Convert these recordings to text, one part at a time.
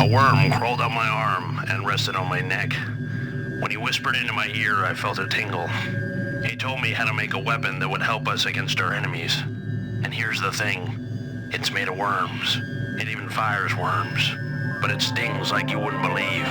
A worm crawled up my arm and rested on my neck. When he whispered into my ear, I felt a tingle. He told me how to make a weapon that would help us against our enemies. And here's the thing, it's made of worms. It even fires worms, but it stings like you wouldn't believe.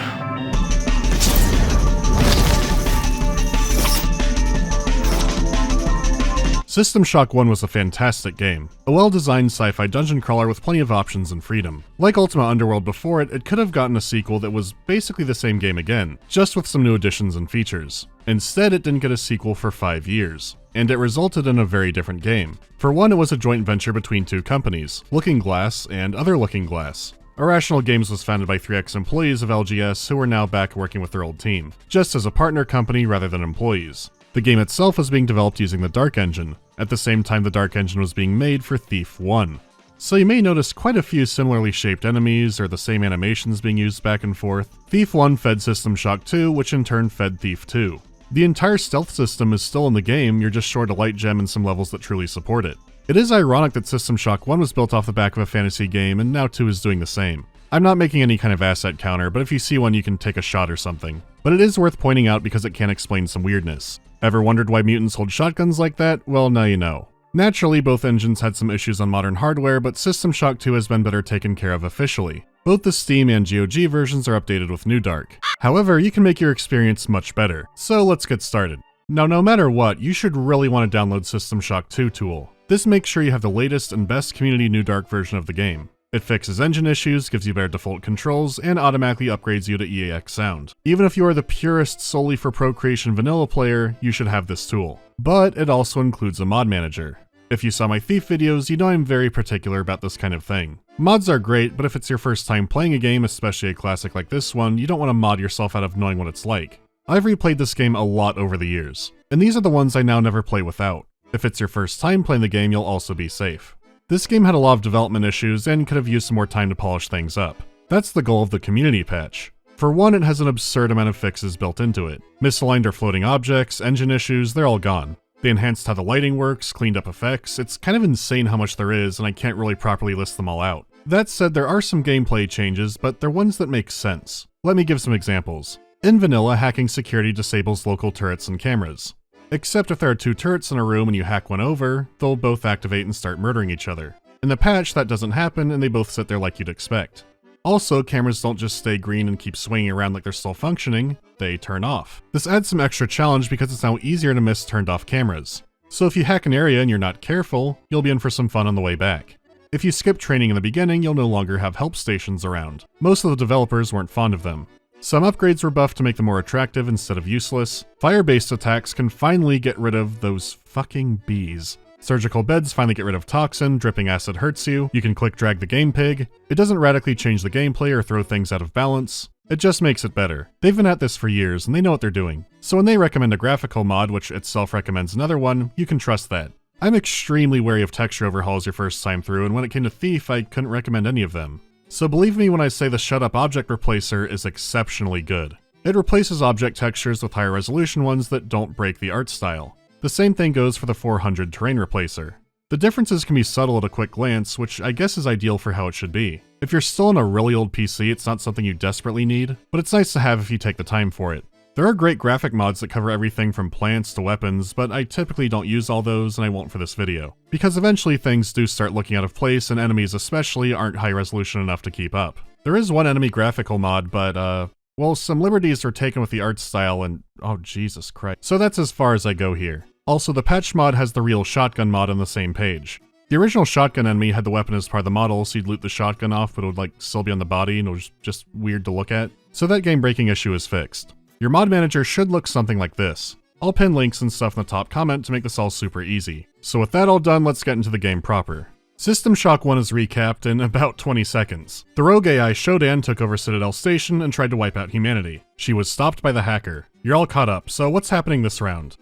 System Shock 1 was a fantastic game. A well-designed sci-fi dungeon crawler with plenty of options and freedom. Like Ultima Underworld before it, it could have gotten a sequel that was basically the same game again, just with some new additions and features. Instead, it didn't get a sequel for 5 years, and it resulted in a very different game. For one, it was a joint venture between two companies, Looking Glass and Other Looking Glass. Irrational Games was founded by 3 ex-employees of LGS who are now back working with their old team, just as a partner company rather than employees. The game itself was being developed using the Dark Engine. At the same time, the Dark Engine was being made for Thief 1. So you may notice quite a few similarly shaped enemies or the same animations being used back and forth. Thief 1 fed System Shock 2, which in turn fed Thief 2. The entire stealth system is still in the game, you're just short a light gem and some levels that truly support it. It is ironic that System Shock 1 was built off the back of a fantasy game, and now 2 is doing the same. I'm not making any kind of asset counter, but if you see one you can take a shot or something. But it is worth pointing out because it can explain some weirdness. Ever wondered why mutants hold shotguns like that? Well, now you know. Naturally, both engines had some issues on modern hardware, but System Shock 2 has been better taken care of officially. Both the Steam and GOG versions are updated with New Dark. However, you can make your experience much better. So let's get started. Now, no matter what, you should really want to download System Shock 2 tool. This makes sure you have the latest and best community New Dark version of the game. It fixes engine issues, gives you better default controls, and automatically upgrades you to EAX sound. Even if you are the purest solely for Procreation vanilla player, you should have this tool. But it also includes a mod manager. If you saw my Thief videos, you know I'm very particular about this kind of thing. Mods are great, but if it's your first time playing a game, especially a classic like this one, you don't want to mod yourself out of knowing what it's like. I've replayed this game a lot over the years, and these are the ones I now never play without. If it's your first time playing the game, you'll also be safe. This game had a lot of development issues and could have used some more time to polish things up. That's the goal of the community patch. For one, it has an absurd amount of fixes built into it. Misaligned or floating objects, engine issues, they're all gone. They enhanced how the lighting works, cleaned up effects. It's kind of insane how much there is, and I can't really properly list them all out. That said, there are some gameplay changes, but they're ones that make sense. Let me give some examples. In vanilla, hacking security disables local turrets and cameras. Except if there are 2 turrets in a room and you hack one over, they'll both activate and start murdering each other. In the patch, that doesn't happen and they both sit there like you'd expect. Also, cameras don't just stay green and keep swinging around like they're still functioning, they turn off. This adds some extra challenge because it's now easier to miss turned off cameras. So if you hack an area and you're not careful, you'll be in for some fun on the way back. If you skip training in the beginning, you'll no longer have help stations around. Most of the developers weren't fond of them. Some upgrades were buffed to make them more attractive instead of useless. Fire-based attacks can finally get rid of those fucking bees. Surgical beds finally get rid of toxin, dripping acid hurts you, you can click drag the game pig. It doesn't radically change the gameplay or throw things out of balance. It just makes it better. They've been at this for years and they know what they're doing. So when they recommend a graphical mod, which itself recommends another one, you can trust that. I'm extremely wary of texture overhauls your first time through, and when it came to Thief, I couldn't recommend any of them. So believe me when I say the SHTUP object replacer is exceptionally good. It replaces object textures with higher resolution ones that don't break the art style. The same thing goes for the 400 terrain replacer. The differences can be subtle at a quick glance, which I guess is ideal for how it should be. If you're still on a really old PC, it's not something you desperately need, but it's nice to have if you take the time for it. There are great graphic mods that cover everything from plants to weapons, but I typically don't use all those and I won't for this video. Because eventually things do start looking out of place and enemies especially aren't high resolution enough to keep up. There is one enemy graphical mod, but well, some liberties were taken with the art style and oh Jesus Christ. So that's as far as I go here. Also, the patch mod has the real shotgun mod on the same page. The original shotgun enemy had the weapon as part of the model, so you'd loot the shotgun off, but it would like still be on the body and it was just weird to look at. So that game breaking issue is fixed. Your mod manager should look something like this. I'll pin links and stuff in the top comment to make this all super easy. So with that all done, let's get into the game proper. System Shock 1 is recapped in about 20 seconds. The rogue AI SHODAN took over Citadel Station and tried to wipe out humanity. She was stopped by the hacker. You're all caught up, so what's happening this round?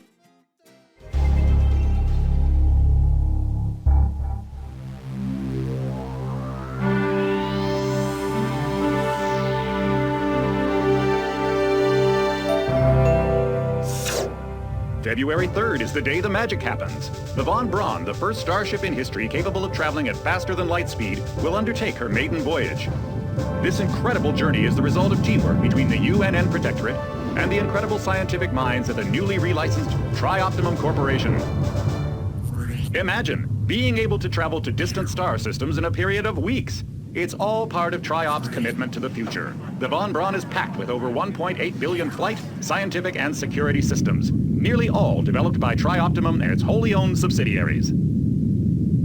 February 3rd is the day the magic happens. The Von Braun, the first starship in history capable of traveling at faster than light speed, will undertake her maiden voyage. This incredible journey is the result of teamwork between the UNN Protectorate and the incredible scientific minds at the newly relicensed Tri-Optimum Corporation. Imagine being able to travel to distant star systems in a period of weeks. It's all part of Tri-Op's commitment to the future. The Von Braun is packed with over 1.8 billion flight, scientific, and security systems, nearly all developed by Tri-Optimum and its wholly owned subsidiaries.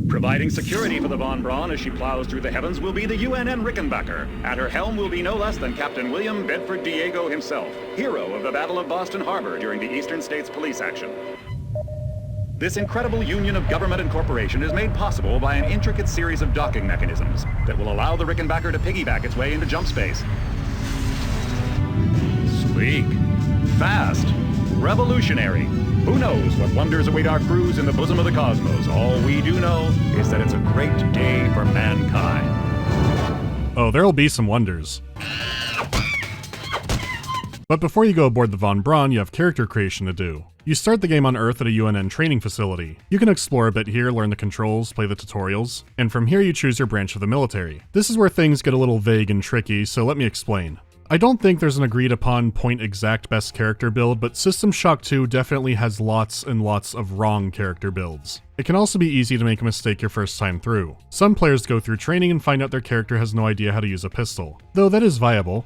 Providing security for the Von Braun as she plows through the heavens will be the UNN Rickenbacker. At her helm will be no less than Captain William Bedford Diego himself, hero of the Battle of Boston Harbor during the Eastern States Police action. This incredible union of government and corporation is made possible by an intricate series of docking mechanisms that will allow the Rickenbacker to piggyback its way into jump space. Sleek, fast, revolutionary. Who knows what wonders await our crews in the bosom of the cosmos? All we do know is that it's a great day for mankind. Oh, there'll be some wonders. But before you go aboard the Von Braun, you have character creation to do. You start the game on Earth at a UNN training facility. You can explore a bit here, learn the controls, play the tutorials, and from here you choose your branch of the military. This is where things get a little vague and tricky, so let me explain. I don't think there's an agreed upon point exact best character build, but System Shock 2 definitely has lots and lots of wrong character builds. It can also be easy to make a mistake your first time through. Some players go through training and find out their character has no idea how to use a pistol, though that is viable.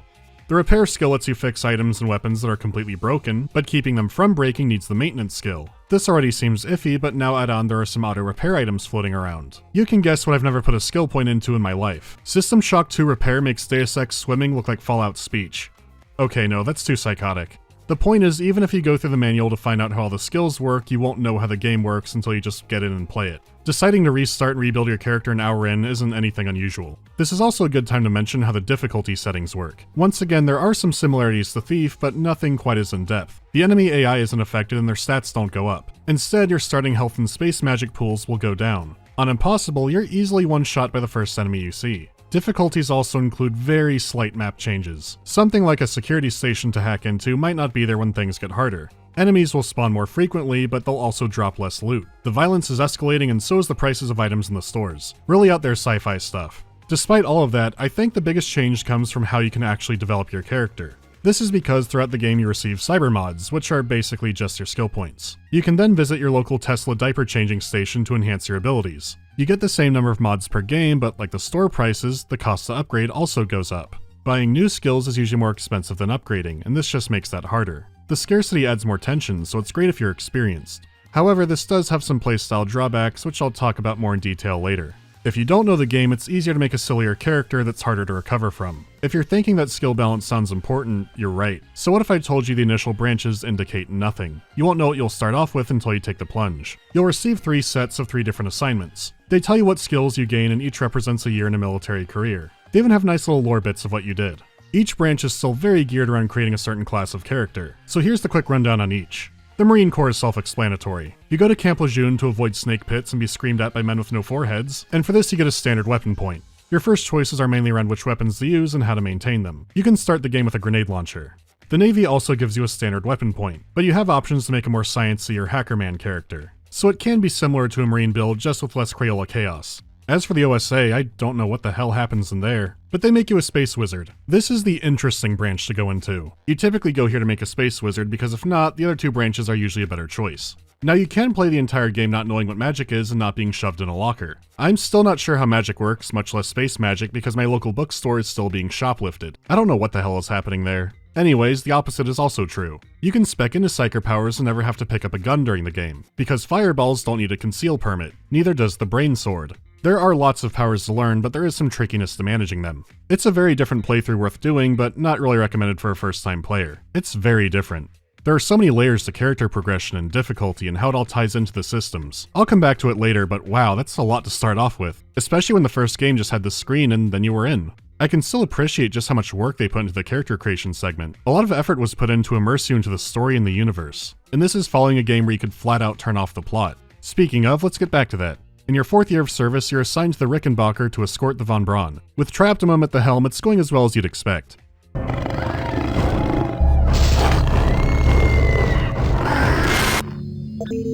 The repair skill lets you fix items and weapons that are completely broken, but keeping them from breaking needs the maintenance skill. This already seems iffy, but now add on there are some auto repair items floating around. You can guess what I've never put a skill point into in my life. System Shock 2 repair makes Deus Ex swimming look like Fallout speech. Okay, no, that's too psychotic. The point is, even if you go through the manual to find out how all the skills work, you won't know how the game works until you just get in and play it. Deciding to restart and rebuild your character an hour in isn't anything unusual. This is also a good time to mention how the difficulty settings work. Once again, there are some similarities to Thief, but nothing quite as in-depth. The enemy AI isn't affected and their stats don't go up. Instead, your starting health and space magic pools will go down. On Impossible, you're easily one-shot by the first enemy you see. Difficulties also include very slight map changes. Something like a security station to hack into might not be there when things get harder. Enemies will spawn more frequently, but they'll also drop less loot. The violence is escalating and so is the prices of items in the stores. Really out there sci-fi stuff. Despite all of that, I think the biggest change comes from how you can actually develop your character. This is because throughout the game you receive cyber mods, which are basically just your skill points. You can then visit your local Tesla diaper changing station to enhance your abilities. You get the same number of mods per game, but like the store prices, the cost to upgrade also goes up. Buying new skills is usually more expensive than upgrading, and this just makes that harder. The scarcity adds more tension, so it's great if you're experienced. However, this does have some playstyle drawbacks, which I'll talk about more in detail later. If you don't know the game, it's easier to make a sillier character that's harder to recover from. If you're thinking that skill balance sounds important, you're right. So what if I told you the initial branches indicate nothing? You won't know what you'll start off with until you take the plunge. You'll receive 3 sets of 3 different assignments. They tell you what skills you gain and each represents a year in a military career. They even have nice little lore bits of what you did. Each branch is still very geared around creating a certain class of character. So here's the quick rundown on each. The Marine Corps is self-explanatory. You go to Camp Lejeune to avoid snake pits and be screamed at by men with no foreheads, and for this you get a standard weapon point. Your first choices are mainly around which weapons to use and how to maintain them. You can start the game with a grenade launcher. The Navy also gives you a standard weapon point, but you have options to make a more sciencey or hackerman character. So it can be similar to a Marine build, just with less Crayola chaos. As for the OSA, I don't know what the hell happens in there, but they make you a space wizard. This is the interesting branch to go into. You typically go here to make a space wizard because if not, the other 2 branches are usually a better choice. Now you can play the entire game not knowing what magic is and not being shoved in a locker. I'm still not sure how magic works, much less space magic, because my local bookstore is still being shoplifted. I don't know what the hell is happening there. Anyways, the opposite is also true. You can spec into Psyker powers and never have to pick up a gun during the game, because fireballs don't need a conceal permit, neither does the brain sword. There are lots of powers to learn, but there is some trickiness to managing them. It's a very different playthrough worth doing, but not really recommended for a first-time player. It's very different. There are so many layers to character progression and difficulty and how it all ties into the systems. I'll come back to it later, but wow, that's a lot to start off with. Especially when the first game just had the screen and then you were in. I can still appreciate just how much work they put into the character creation segment. A lot of effort was put in to immerse you into the story and the universe. And this is following a game where you could flat out turn off the plot. Speaking of, let's get back to that. In your 4th year of service, you're assigned to the Rickenbacker to escort the Von Braun. With Tri-Optimum at the helm, it's going as well as you'd expect.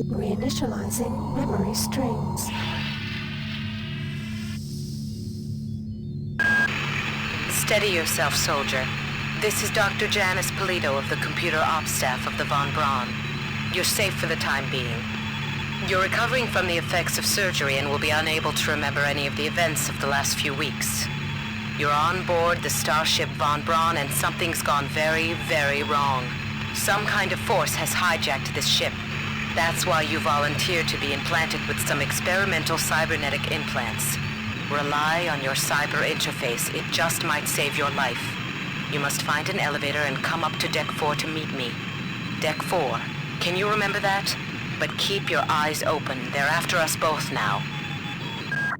Reinitializing memory strings. Steady yourself, soldier. This is Dr. Janice Polito of the Computer Ops staff of the Von Braun. You're safe for the time being. You're recovering from the effects of surgery and will be unable to remember any of the events of the last few weeks. You're on board the starship Von Braun and something's gone very, very wrong. Some kind of force has hijacked this ship. That's why you volunteered to be implanted with some experimental cybernetic implants. Rely on your cyber interface. It just might save your life. You must find an elevator and come up to Deck 4 to meet me. Deck 4. Can you remember that? But keep your eyes open. They're after us both now.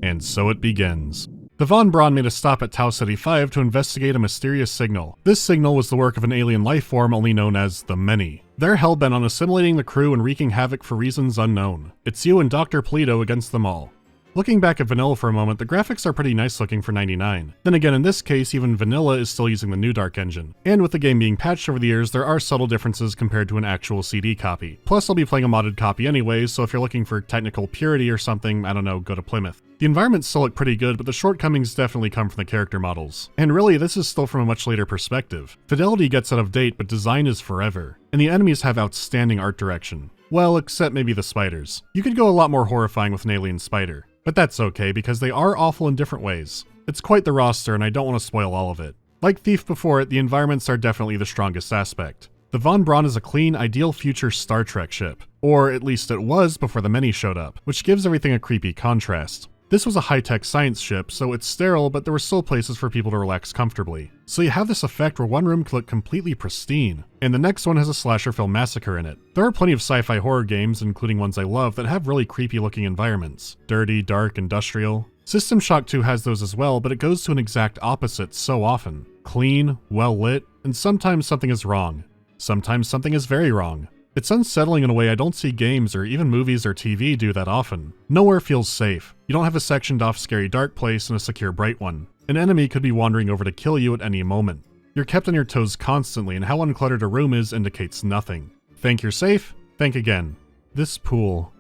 And so it begins. The Von Braun made a stop at Tau Ceti 5 to investigate a mysterious signal. This signal was the work of an alien life form only known as the Many. They're hell-bent on assimilating the crew and wreaking havoc for reasons unknown. It's you and Dr. Polito against them all. Looking back at vanilla for a moment, the graphics are pretty nice looking for 99. Then again, in this case, even vanilla is still using the new Dark engine. And with the game being patched over the years, there are subtle differences compared to an actual CD copy. Plus, I'll be playing a modded copy anyways, so if you're looking for technical purity or something, I don't know, go to Plymouth. The environments still look pretty good, but the shortcomings definitely come from the character models. And really, this is still from a much later perspective. Fidelity gets out of date, but design is forever. And the enemies have outstanding art direction. Well, except maybe the spiders. You could go a lot more horrifying with an alien spider. But that's okay, because they are awful in different ways. It's quite the roster, and I don't want to spoil all of it. Like Thief before it, the environments are definitely the strongest aspect. The Von Braun is a clean, ideal future Star Trek ship. Or at least it was before the Many showed up, which gives everything a creepy contrast. This was a high-tech science ship, so it's sterile, but there were still places for people to relax comfortably. So you have this effect where one room could look completely pristine, and the next one has a slasher film massacre in it. There are plenty of sci-fi horror games, including ones I love, that have really creepy-looking environments. Dirty, dark, industrial. System Shock 2 has those as well, but it goes to an exact opposite so often. Clean, well-lit, and sometimes something is wrong. Sometimes something is very wrong. It's unsettling in a way I don't see games or even movies or TV do that often. Nowhere feels safe. You don't have a sectioned off scary dark place and a secure bright one. An enemy could be wandering over to kill you at any moment. You're kept on your toes constantly, and how uncluttered a room is indicates nothing. Think you're safe? Think again. This pool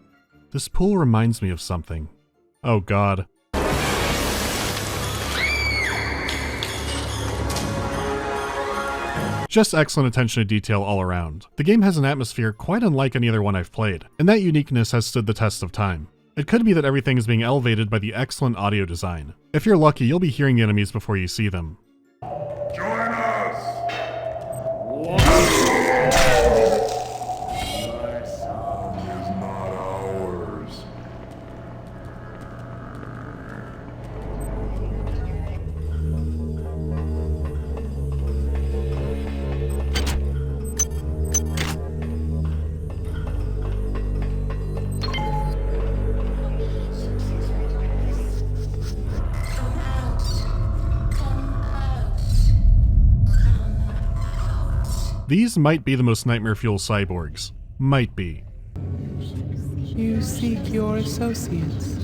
reminds me of something. Oh god. Just excellent attention to detail all around. The game has an atmosphere quite unlike any other one I've played, and that uniqueness has stood the test of time. It could be that everything is being elevated by the excellent audio design. If you're lucky, you'll be hearing the enemies before you see them. Join us! Your song is not ours. These might be the most nightmare-fueled cyborgs. Might be. You seek your associates,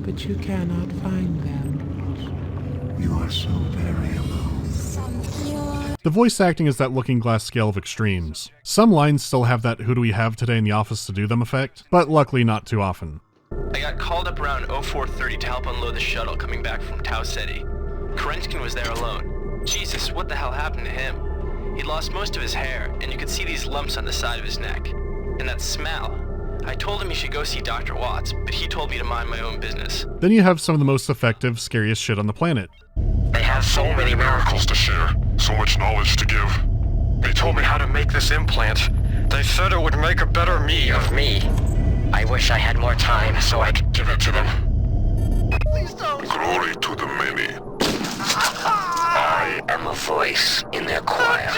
but you cannot find them. You are so very alone. The voice acting is that looking glass scale of extremes. Some lines still have that "who do we have today in the office to do them" effect, but luckily not too often. I got called up around 0430 to help unload the shuttle coming back from Tau Ceti. Kerenskin was there alone. Jesus, what the hell happened to him? He'd lost most of his hair, and you could see these lumps on the side of his neck. And that smell. I told him he should go see Dr. Watts, but he told me to mind my own business. Then you have some of the most effective, scariest shit on the planet. They have so many miracles to share, so much knowledge to give. They told me how to make this implant. They said it would make a better me of me. I wish I had more time so I could give it to them. Please don't. Glory to the many. I am a voice in their choir.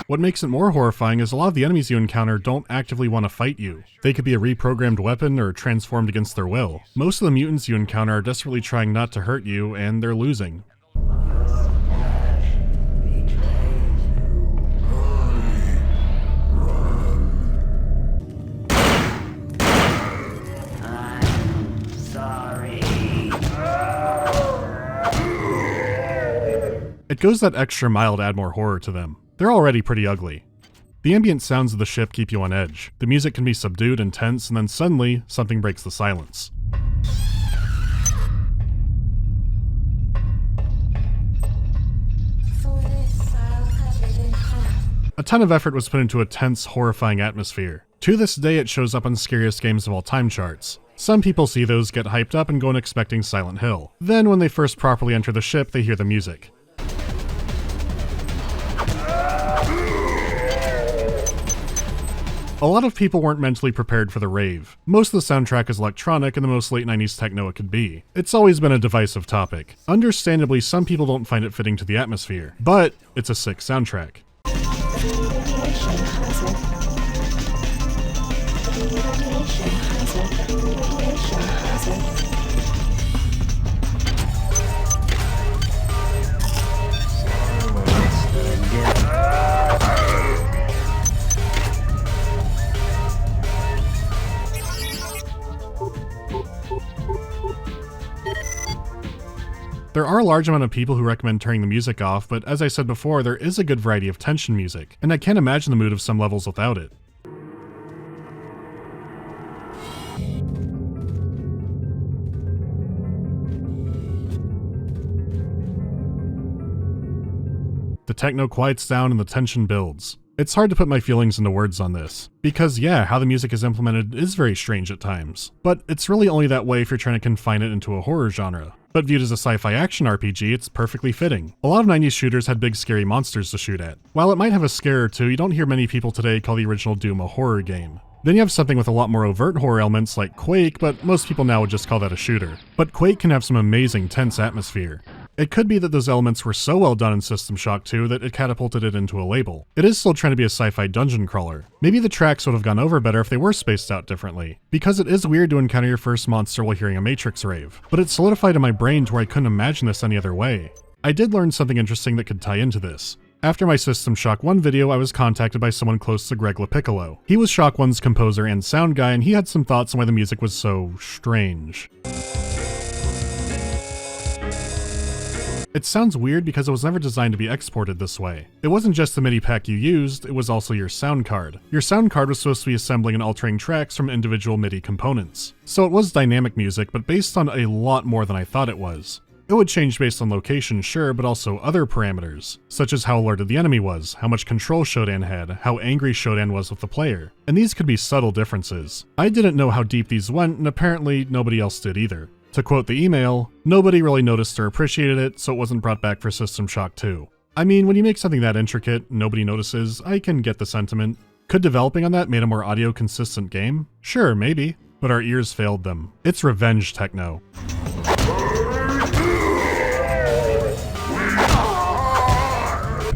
What makes it more horrifying is a lot of the enemies you encounter don't actively want to fight you. They could be a reprogrammed weapon or transformed against their will. Most of the mutants you encounter are desperately trying not to hurt you, and they're losing. It goes that extra mile to add more horror to them. They're already pretty ugly. The ambient sounds of the ship keep you on edge. The music can be subdued and tense, and then suddenly, something breaks the silence. A ton of effort was put into a tense, horrifying atmosphere. To this day, it shows up on Scariest Games of All Time charts. Some people see those, get hyped up, and go in expecting Silent Hill. Then, when they first properly enter the ship, they hear the music. A lot of people weren't mentally prepared for the rave. Most of the soundtrack is electronic and the most late 90s techno it could be. It's always been a divisive topic. Understandably, some people don't find it fitting to the atmosphere, but it's a sick soundtrack. Radiation hazard. Radiation hazard. Radiation hazard. There are a large amount of people who recommend turning the music off, but as I said before, there is a good variety of tension music, and I can't imagine the mood of some levels without it. The techno quiets down and the tension builds. It's hard to put my feelings into words on this, because yeah, how the music is implemented is very strange at times, but it's really only that way if you're trying to confine it into a horror genre. But viewed as a sci-fi action RPG, it's perfectly fitting. A lot of 90s shooters had big scary monsters to shoot at. While it might have a scare or two, you don't hear many people today call the original Doom a horror game. Then you have something with a lot more overt horror elements like Quake, but most people now would just call that a shooter. But Quake can have some amazing tense atmosphere. It could be that those elements were so well done in System Shock 2 that it catapulted it into a label. It is still trying to be a sci-fi dungeon crawler. Maybe the tracks would have gone over better if they were spaced out differently, because it is weird to encounter your first monster while hearing a Matrix rave, but it solidified in my brain to where I couldn't imagine this any other way. I did learn something interesting that could tie into this. After my System Shock 1 video, I was contacted by someone close to Greg LaPiccolo. He was Shock 1's composer and sound guy, and he had some thoughts on why the music was so strange. It sounds weird because it was never designed to be exported this way. It wasn't just the MIDI pack you used, it was also your sound card. Your sound card was supposed to be assembling and altering tracks from individual MIDI components. So it was dynamic music, but based on a lot more than I thought it was. It would change based on location, sure, but also other parameters, such as how alerted the enemy was, how much control SHODAN had, how angry SHODAN was with the player. And these could be subtle differences. I didn't know how deep these went, and apparently nobody else did either. To quote the email, nobody really noticed or appreciated it, so it wasn't brought back for System Shock 2. I mean, when you make something that intricate, nobody notices, I can get the sentiment. Could developing on that made a more audio consistent game? Sure, maybe. But our ears failed them. It's revenge techno.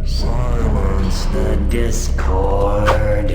Silence the Discord.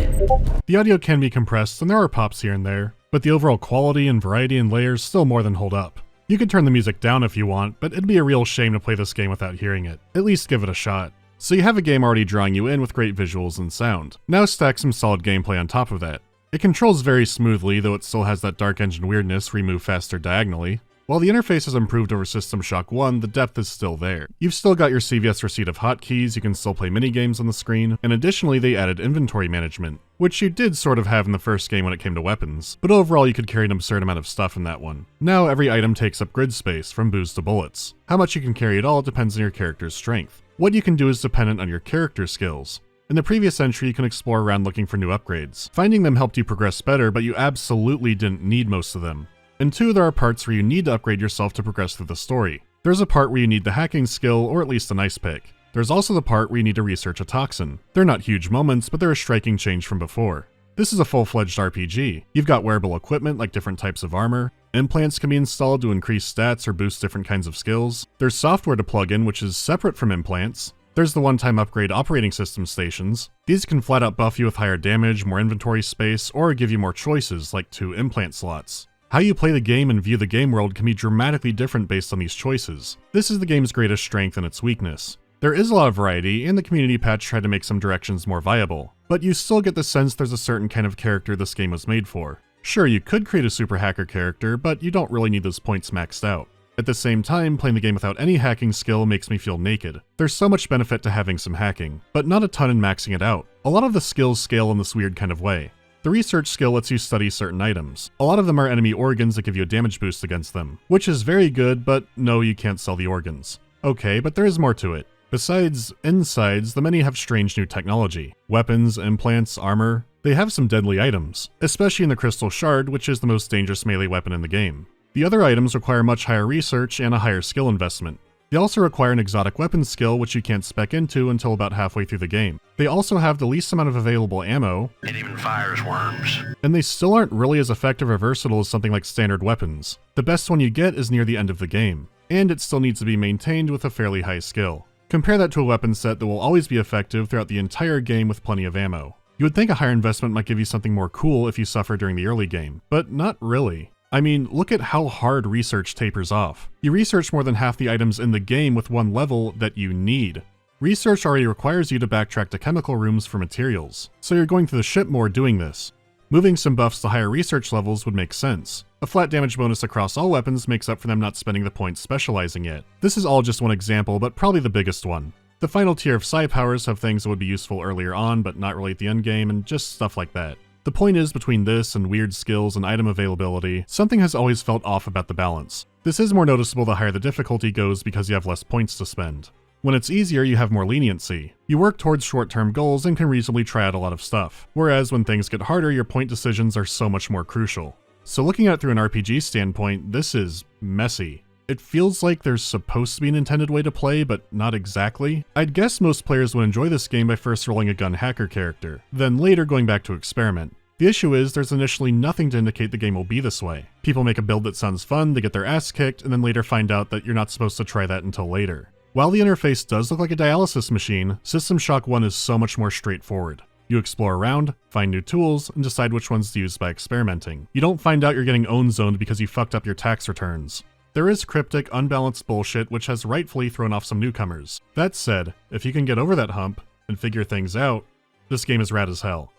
The audio can be compressed, and there are pops here and there, but the overall quality and variety and layers still more than hold up. You could turn the music down if you want, but it'd be a real shame to play this game without hearing it. At least give it a shot. So you have a game already drawing you in with great visuals and sound. Now stack some solid gameplay on top of that. It controls very smoothly, though it still has that Dark Engine weirdness where you move faster diagonally. While the interface has improved over System Shock 1, the depth is still there. You've still got your CVS receipt of hotkeys, you can still play minigames on the screen, and additionally they added inventory management, which you did sort of have in the first game when it came to weapons, but overall you could carry an absurd amount of stuff in that one. Now every item takes up grid space, from booze to bullets. How much you can carry at all depends on your character's strength. What you can do is dependent on your character skills. In the previous entry, you can explore around looking for new upgrades. Finding them helped you progress better, but you absolutely didn't need most of them. In 2, there are parts where you need to upgrade yourself to progress through the story. There's a part where you need the hacking skill, or at least an ice pick. There's also the part where you need to research a toxin. They're not huge moments, but they're a striking change from before. This is a full-fledged RPG. You've got wearable equipment like different types of armor. Implants can be installed to increase stats or boost different kinds of skills. There's software to plug in, which is separate from implants. There's the one-time upgrade operating system stations. These can flat out buff you with higher damage, more inventory space, or give you more choices, like 2 implant slots. How you play the game and view the game world can be dramatically different based on these choices. This is the game's greatest strength and its weakness. There is a lot of variety, and the community patch tried to make some directions more viable, but you still get the sense there's a certain kind of character this game was made for. Sure, you could create a super hacker character, but you don't really need those points maxed out. At the same time, playing the game without any hacking skill makes me feel naked. There's so much benefit to having some hacking, but not a ton in maxing it out. A lot of the skills scale in this weird kind of way. The research skill lets you study certain items. A lot of them are enemy organs that give you a damage boost against them, which is very good, but no, you can't sell the organs. Okay, but there is more to it. Besides insides, the many have strange new technology. Weapons, implants, armor. They have some deadly items, especially in the Crystal Shard, which is the most dangerous melee weapon in the game. The other items require much higher research and a higher skill investment. They also require an exotic weapons skill, which you can't spec into until about halfway through the game. They also have the least amount of available ammo, It even fires worms. and they still aren't really as effective or versatile as something like standard weapons. The best one you get is near the end of the game, and it still needs to be maintained with a fairly high skill. Compare that to a weapon set that will always be effective throughout the entire game with plenty of ammo. You would think a higher investment might give you something more cool if you suffer during the early game, but not really. I mean, look at how hard research tapers off. You research more than half the items in the game with one level that you need. Research already requires you to backtrack to chemical rooms for materials, so you're going through the ship more doing this. Moving some buffs to higher research levels would make sense. A flat damage bonus across all weapons makes up for them not spending the points specializing yet. This is all just one example, but probably the biggest one. The final tier of psi powers have things that would be useful earlier on, but not really at the end game, and just stuff like that. The point is, between this and weird skills and item availability, something has always felt off about the balance. This is more noticeable the higher the difficulty goes because you have less points to spend. When it's easier, you have more leniency. You work towards short-term goals and can reasonably try out a lot of stuff, whereas when things get harder, your point decisions are so much more crucial. So looking at it through an RPG standpoint, this is messy. It feels like there's supposed to be an intended way to play, but not exactly. I'd guess most players would enjoy this game by first rolling a gun hacker character, then later going back to experiment. The issue is, there's initially nothing to indicate the game will be this way. People make a build that sounds fun, they get their ass kicked, and then later find out that you're not supposed to try that until later. While the interface does look like a dialysis machine, System Shock 1 is so much more straightforward. You explore around, find new tools, and decide which ones to use by experimenting. You don't find out you're getting own zoned because you fucked up your tax returns. There is cryptic, unbalanced bullshit which has rightfully thrown off some newcomers. That said, if you can get over that hump and figure things out, this game is rad as hell.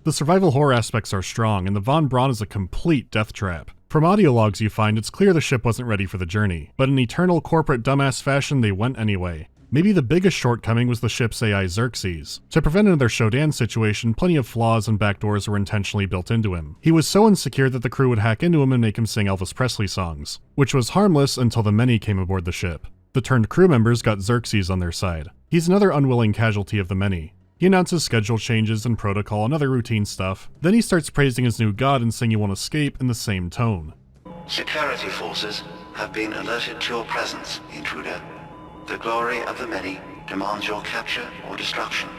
The survival horror aspects are strong, and the Von Braun is a complete death trap. From audio logs you find, it's clear the ship wasn't ready for the journey, but in eternal corporate dumbass fashion they went anyway. Maybe the biggest shortcoming was the ship's AI Xerxes. To prevent another Shodan situation, plenty of flaws and backdoors were intentionally built into him. He was so insecure that the crew would hack into him and make him sing Elvis Presley songs, which was harmless until the many came aboard the ship. The turned crew members got Xerxes on their side. He's another unwilling casualty of the many. He announces schedule changes and protocol and other routine stuff. Then he starts praising his new god and saying he won't escape in the same tone. Security forces have been alerted to your presence, intruder. The glory of the many demands your capture or destruction.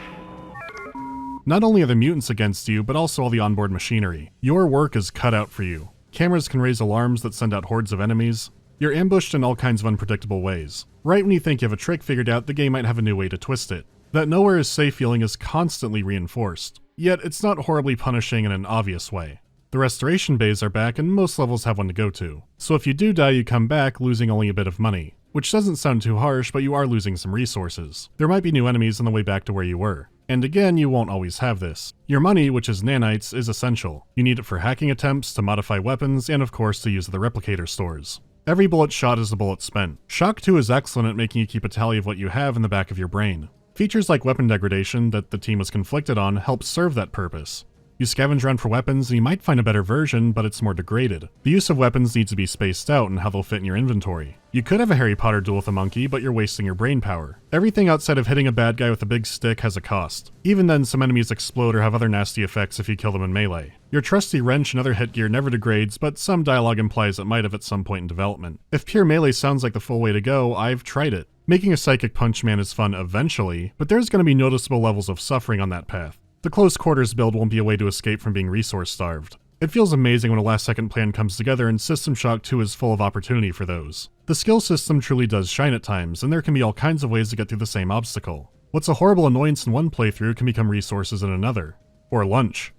Not only are the mutants against you, but also all the onboard machinery. Your work is cut out for you. Cameras can raise alarms that send out hordes of enemies. You're ambushed in all kinds of unpredictable ways. Right when you think you have a trick figured out, the game might have a new way to twist it. That nowhere is safe feeling is constantly reinforced. Yet it's not horribly punishing in an obvious way. The restoration bays are back and most levels have one to go to. So if you do die, you come back losing only a bit of money. Which doesn't sound too harsh, but you are losing some resources. There might be new enemies on the way back to where you were. And again, you won't always have this. Your money, which is nanites, is essential. You need it for hacking attempts, to modify weapons, and of course to use the replicator stores. Every bullet shot is a bullet spent. Shock 2 is excellent at making you keep a tally of what you have in the back of your brain. Features like weapon degradation that the team was conflicted on help serve that purpose. You scavenge around for weapons and you might find a better version, but it's more degraded. The use of weapons needs to be spaced out and how they'll fit in your inventory. You could have a Harry Potter duel with a monkey, but you're wasting your brain power. Everything outside of hitting a bad guy with a big stick has a cost. Even then, some enemies explode or have other nasty effects if you kill them in melee. Your trusty wrench and other hit gear never degrades, but some dialogue implies it might have at some point in development. If pure melee sounds like the full way to go, I've tried it. Making a psychic punch man is fun eventually, but there's going to be noticeable levels of suffering on that path. The close quarters build won't be a way to escape from being resource starved. It feels amazing when a last second plan comes together, and System Shock 2 is full of opportunity for those. The skill system truly does shine at times, and there can be all kinds of ways to get through the same obstacle. What's a horrible annoyance in one playthrough can become resources in another. Or lunch.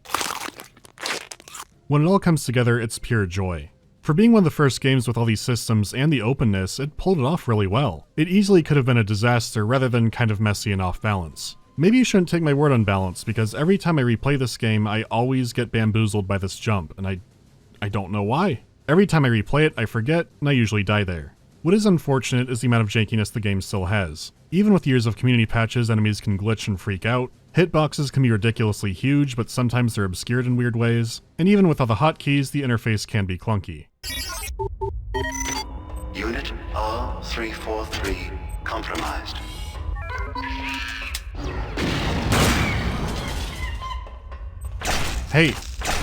When it all comes together, it's pure joy. For being one of the first games with all these systems and the openness, it pulled it off really well. It easily could have been a disaster rather than kind of messy and off balance. Maybe you shouldn't take my word on balance, because every time I replay this game, I always get bamboozled by this jump, and I don't know why. Every time I replay it, I forget, and I usually die there. What is unfortunate is the amount of jankiness the game still has. Even with years of community patches, enemies can glitch and freak out. Hitboxes can be ridiculously huge, but sometimes they're obscured in weird ways. And even with all the hotkeys, the interface can be clunky. R343 compromised. Hey,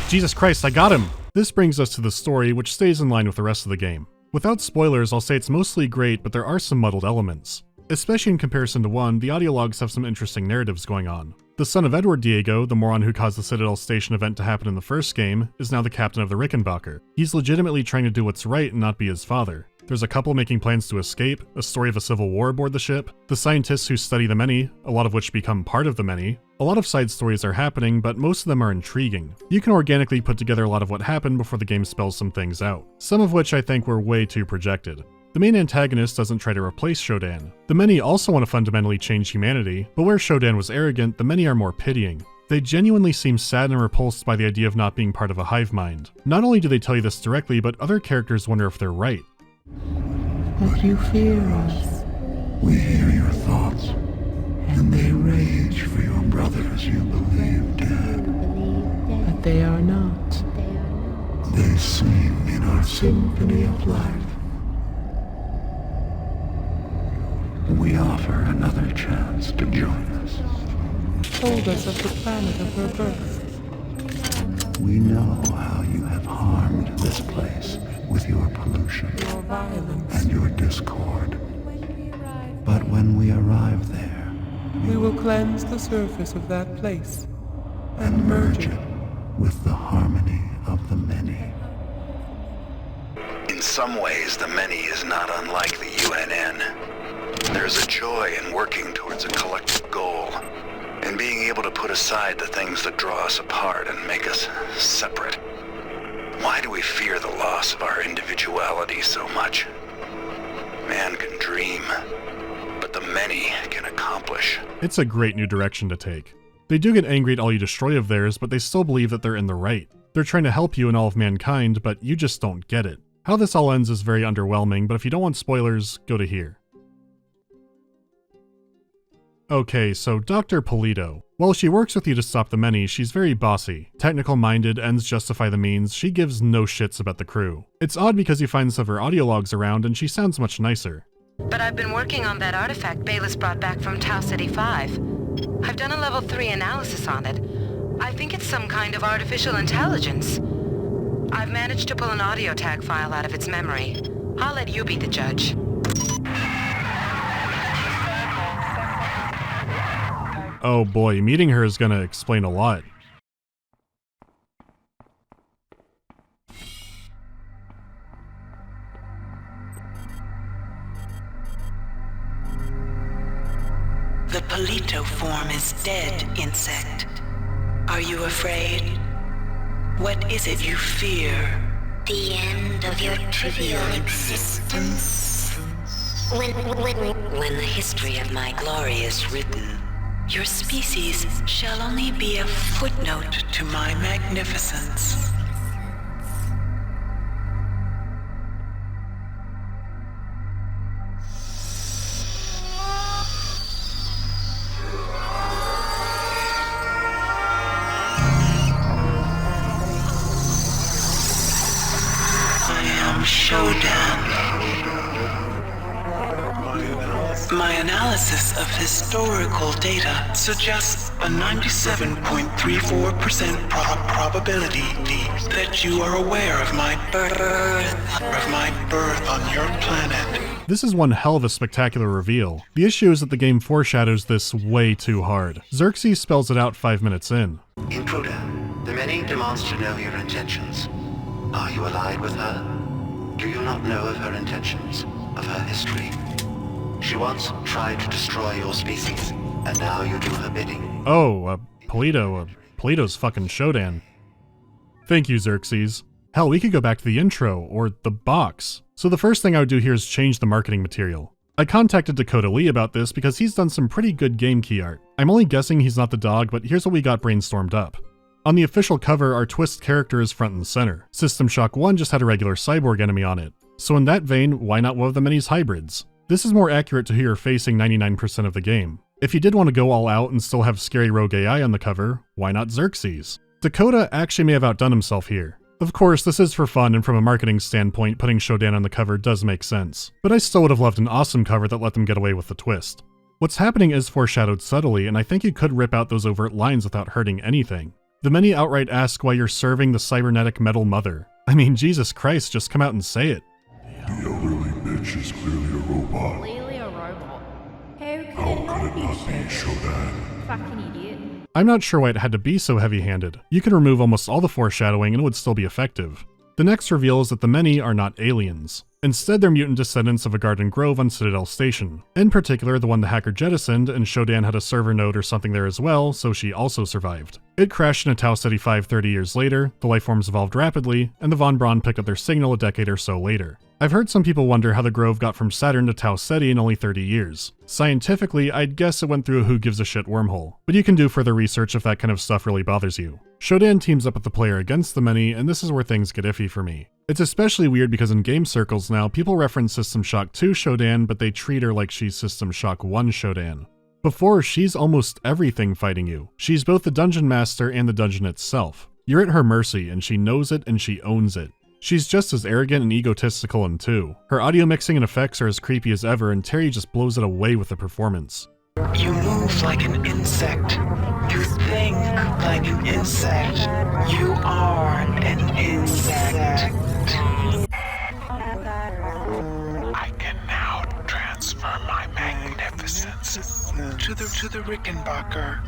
Jesus Christ, I got him! This brings us to the story, which stays in line with the rest of the game. Without spoilers, I'll say it's mostly great, but there are some muddled elements. Especially in comparison to 1, the audio logs have some interesting narratives going on. The son of Edward Diego, the moron who caused the Citadel Station event to happen in the first game, is now the captain of the Rickenbacker. He's legitimately trying to do what's right and not be his father. There's a couple making plans to escape, a story of a civil war aboard the ship, the scientists who study the many, a lot of which become part of the many. A lot of side stories are happening, but most of them are intriguing. You can organically put together a lot of what happened before the game spells some things out, some of which I think were way too projected. The main antagonist doesn't try to replace Shodan. The many also want to fundamentally change humanity, but where Shodan was arrogant, the many are more pitying. They genuinely seem sad and repulsed by the idea of not being part of a hive mind. Not only do they tell you this directly, but other characters wonder if they're right. But you fear us. We hear your thoughts, and they rage for your brothers you believe dead. But they are not. They sing in our symphony of life. We offer another chance to join us. Told us of the planet of her birth. We know how you have harmed this place with your pollution Your violence. and your discord. But when we arrive there, We will cleanse the surface of that place and merge it with the harmony of the many. In some ways, the many is not unlike the UNN. There's a joy in working towards a collective goal, and being able to put aside the things that draw us apart and make us separate. Why do we fear the loss of our individuality so much? Man can dream, but the many can accomplish. It's a great new direction to take. They do get angry at all you destroy of theirs, but they still believe that they're in the right. They're trying to help you and all of mankind, but you just don't get it. How this all ends is very underwhelming, but if you don't want spoilers, go to here. Okay, so Dr. Polito. While she works with you to stop the many, she's very bossy. Technical-minded, ends justify the means, she gives no shits about the crew. It's odd because you find some of her audio logs around and she sounds much nicer. But I've been working on that artifact Bayless brought back from Tau City 5. I've done a level 3 analysis on it. I think it's some kind of artificial intelligence. I've managed to pull an audio tag file out of its memory. I'll let you be the judge. Oh boy, meeting her is gonna explain a lot. The Polito form is dead, insect. Are you afraid? What is it you fear? The end of your trivial existence. When the history of my glory is written, Your species shall only be a footnote to my magnificence. I am SHODAN. My analysis of historical data suggests a 97.34% probability that you are aware of my birth on your planet. This is one hell of a spectacular reveal. The issue is that the game foreshadows this way too hard. Xerxes spells it out 5 minutes in. Intruder, the many demands to know your intentions. Are you allied with her? Do you not know of her intentions, of her history? She once tried to destroy your species, and now you do her bidding. Oh, Polito's fucking Shodan. Thank you, Xerxes. Hell, we could go back to the intro, or the box. So the first thing I would do here is change the marketing material. I contacted Dakota Lee about this because he's done some pretty good game key art. I'm only guessing he's not the dog, but here's what we got brainstormed up. On the official cover, our twist character is front and center. System Shock 1 just had a regular cyborg enemy on it. So in that vein, why not one of the many's hybrids? This is more accurate to who you're facing 99% of the game. If you did want to go all out and still have scary rogue AI on the cover, why not Xerxes? Dakota actually may have outdone himself here. Of course, this is for fun, and from a marketing standpoint, putting Shodan on the cover does make sense, but I still would have loved an awesome cover that let them get away with the twist. What's happening is foreshadowed subtly, and I think you could rip out those overt lines without hurting anything. The many outright ask why you're serving the cybernetic metal mother. I mean, Jesus Christ, just come out and say it. The elderly bitch is clearly a robot. Clearly a robot. How could it not be Shodan? Fucking idiot. I'm not sure why it had to be so heavy-handed. You can remove almost all the foreshadowing and it would still be effective. The next reveal is that the many are not aliens. Instead, they're mutant descendants of a garden grove on Citadel Station. In particular, the one the hacker jettisoned, and Shodan had a server node or something there as well, so she also survived. It crashed in a Tau Ceti 5 30 years later, the lifeforms evolved rapidly, and the Von Braun picked up their signal a decade or so later. I've heard some people wonder how the Grove got from Saturn to Tau Ceti in only 30 years. Scientifically, I'd guess it went through a who gives a shit wormhole, but you can do further research if that kind of stuff really bothers you. Shodan teams up with the player against the many, and this is where things get iffy for me. It's especially weird because in game circles now, people reference System Shock 2 Shodan, but they treat her like she's System Shock 1 Shodan. Before, she's almost everything fighting you. She's both the dungeon master and the dungeon itself. You're at her mercy, and she knows it and she owns it. She's just as arrogant and egotistical in 2. Her audio mixing and effects are as creepy as ever, and Terry just blows it away with the performance. You move like an insect. You think like an insect. You are an insect. I can now transfer my magnificence to the Rickenbacker.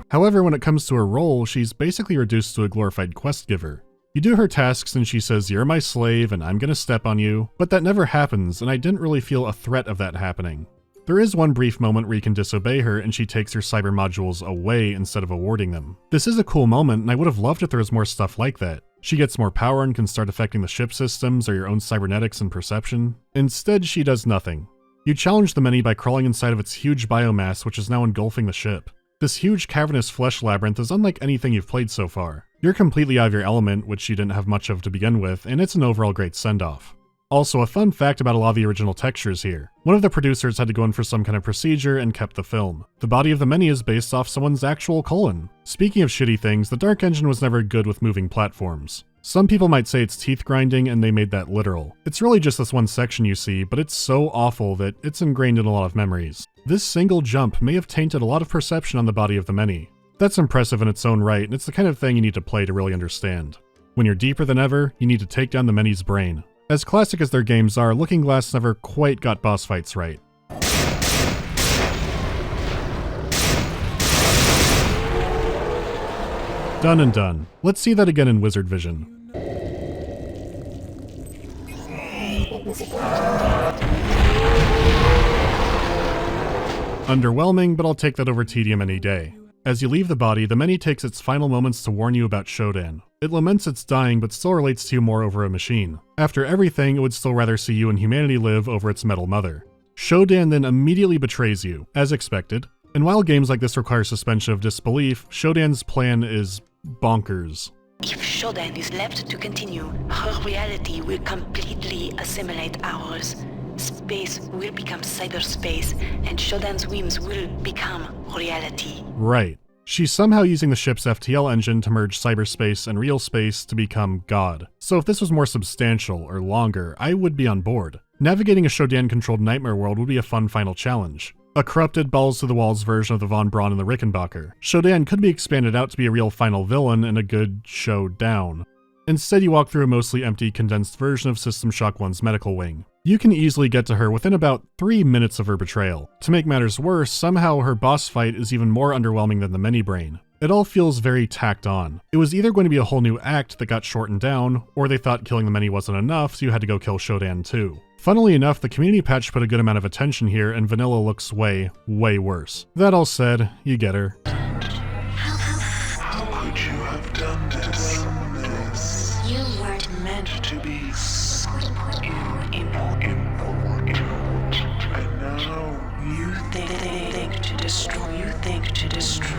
However, when it comes to her role, she's basically reduced to a glorified quest giver. You do her tasks and she says, "You're my slave and I'm gonna step on you," but that never happens, and I didn't really feel a threat of that happening. There is one brief moment where you can disobey her and she takes her cyber modules away instead of awarding them. This is a cool moment, and I would have loved if there was more stuff like that. She gets more power and can start affecting the ship systems or your own cybernetics and perception. Instead, she does nothing. You challenge the many by crawling inside of its huge biomass, which is now engulfing the ship. This huge cavernous flesh labyrinth is unlike anything you've played so far. You're completely out of your element, which you didn't have much of to begin with, and it's an overall great send-off. Also, a fun fact about a lot of the original textures here. One of the producers had to go in for some kind of procedure and kept the film. The body of the many is based off someone's actual colon. Speaking of shitty things, the Dark Engine was never good with moving platforms. Some people might say it's teeth grinding, and they made that literal. It's really just this one section you see, but it's so awful that it's ingrained in a lot of memories. This single jump may have tainted a lot of perception on the body of the many. That's impressive in its own right, and it's the kind of thing you need to play to really understand. When you're deeper than ever, you need to take down the many's brain. As classic as their games are, Looking Glass never quite got boss fights right. Done and done. Let's see that again in Wizard Vision. Underwhelming, but I'll take that over tedium any day. As you leave the body, the many takes its final moments to warn you about Shodan. It laments its dying, but still relates to you more over a machine. After everything, it would still rather see you and humanity live over its metal mother. Shodan then immediately betrays you, as expected. And while games like this require suspension of disbelief, Shodan's plan is bonkers. If Shodan is left to continue, her reality will completely assimilate ours. Space will become cyberspace, and Shodan's whims will become reality. Right. She's somehow using the ship's FTL engine to merge cyberspace and real space to become God. So if this was more substantial or longer, I would be on board. Navigating a Shodan-controlled nightmare world would be a fun final challenge. A corrupted, balls-to-the-walls version of the Von Braun and the Rickenbacker. Shodan could be expanded out to be a real final villain and a good showdown. Instead, you walk through a mostly empty, condensed version of System Shock 1's medical wing. You can easily get to her within about 3 minutes of her betrayal. To make matters worse, somehow her boss fight is even more underwhelming than the Many Brain. It all feels very tacked on. It was either going to be a whole new act that got shortened down, or they thought killing the Many wasn't enough, so you had to go kill Shodan too. Funnily enough, the community patch put a good amount of attention here, and vanilla looks way, way worse. That all said, you get her. How could you have done this? You weren't meant To be important. And now You think to destroy. You think to destroy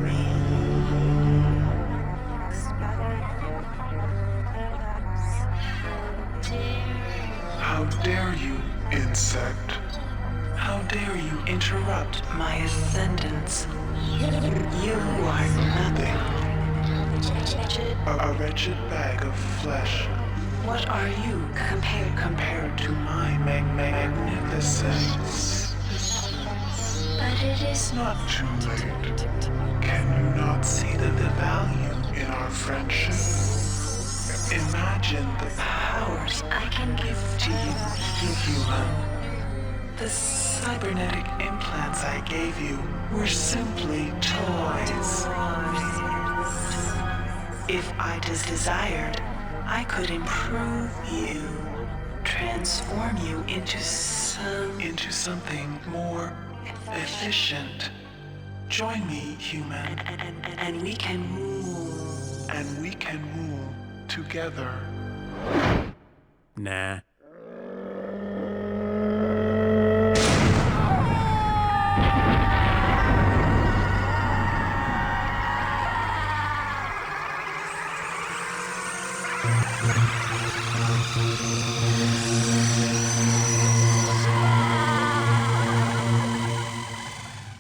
me. how dare you, insect? How dare you interrupt my ascendance? You are nothing. A wretched bag of flesh. What are you Compared to my magnificence. But it is Not too late. Can you not see the value in our friendship? Imagine the powers I can give to you, human. The cybernetic implants I gave you were simply toys. If I desired, I could improve you, transform you into something more efficient. Join me, human, and we can rule. and we can rule together. Nah.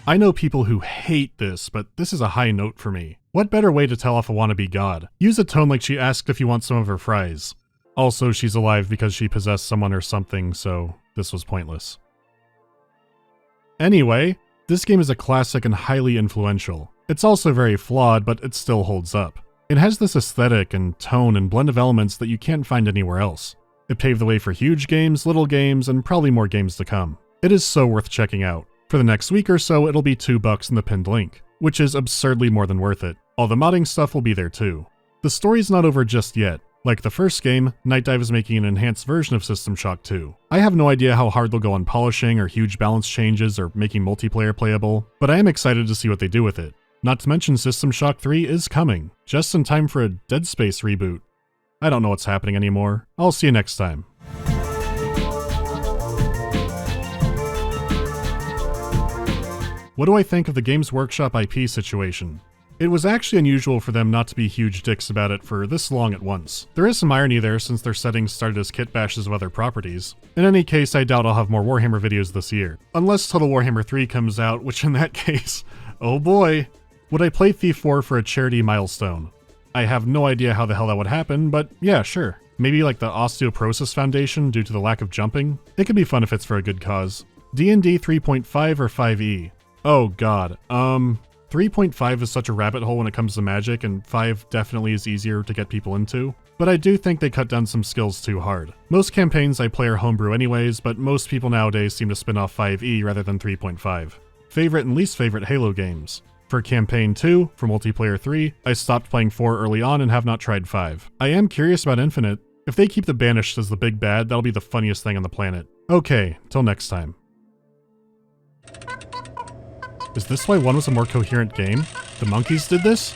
I know people who hate this, but this is a high note for me. What better way to tell off a wannabe god? Use a tone like she asked if you want some of her fries. Also, she's alive because she possessed someone or something, so this was pointless. Anyway, this game is a classic and highly influential. It's also very flawed, but it still holds up. It has this aesthetic and tone and blend of elements that you can't find anywhere else. It paved the way for huge games, little games, and probably more games to come. It is so worth checking out. For the next week or so, it'll be $2 in the pinned link, which is absurdly more than worth it. All the modding stuff will be there too. The story's not over just yet. Like the first game, Night Dive is making an enhanced version of System Shock 2. I have no idea how hard they'll go on polishing or huge balance changes or making multiplayer playable, but I am excited to see what they do with it. Not to mention System Shock 3 is coming, just in time for a Dead Space reboot. I don't know what's happening anymore. I'll see you next time. What do I think of the Games Workshop IP situation? It was actually unusual for them not to be huge dicks about it for this long at once. There is some irony there since their settings started as kit bashes of other properties. In any case, I doubt I'll have more Warhammer videos this year. Unless Total Warhammer 3 comes out, which in that case, oh boy. Would I play Thief 4 for a charity milestone? I have no idea how the hell that would happen, but yeah, sure. Maybe like the Osteoporosis Foundation due to the lack of jumping? It could be fun if it's for a good cause. D&D 3.5 or 5e? Oh god, 3.5 is such a rabbit hole when it comes to magic, and 5 definitely is easier to get people into. But I do think they cut down some skills too hard. Most campaigns I play are homebrew anyways, but most people nowadays seem to spin off 5e rather than 3.5. Favorite and least favorite Halo games. For Campaign 2, for Multiplayer 3, I stopped playing 4 early on and have not tried 5. I am curious about Infinite. If they keep the Banished as the big bad, that'll be the funniest thing on the planet. Okay, till next time. Is this why 1 was a more coherent game? The monkeys did this?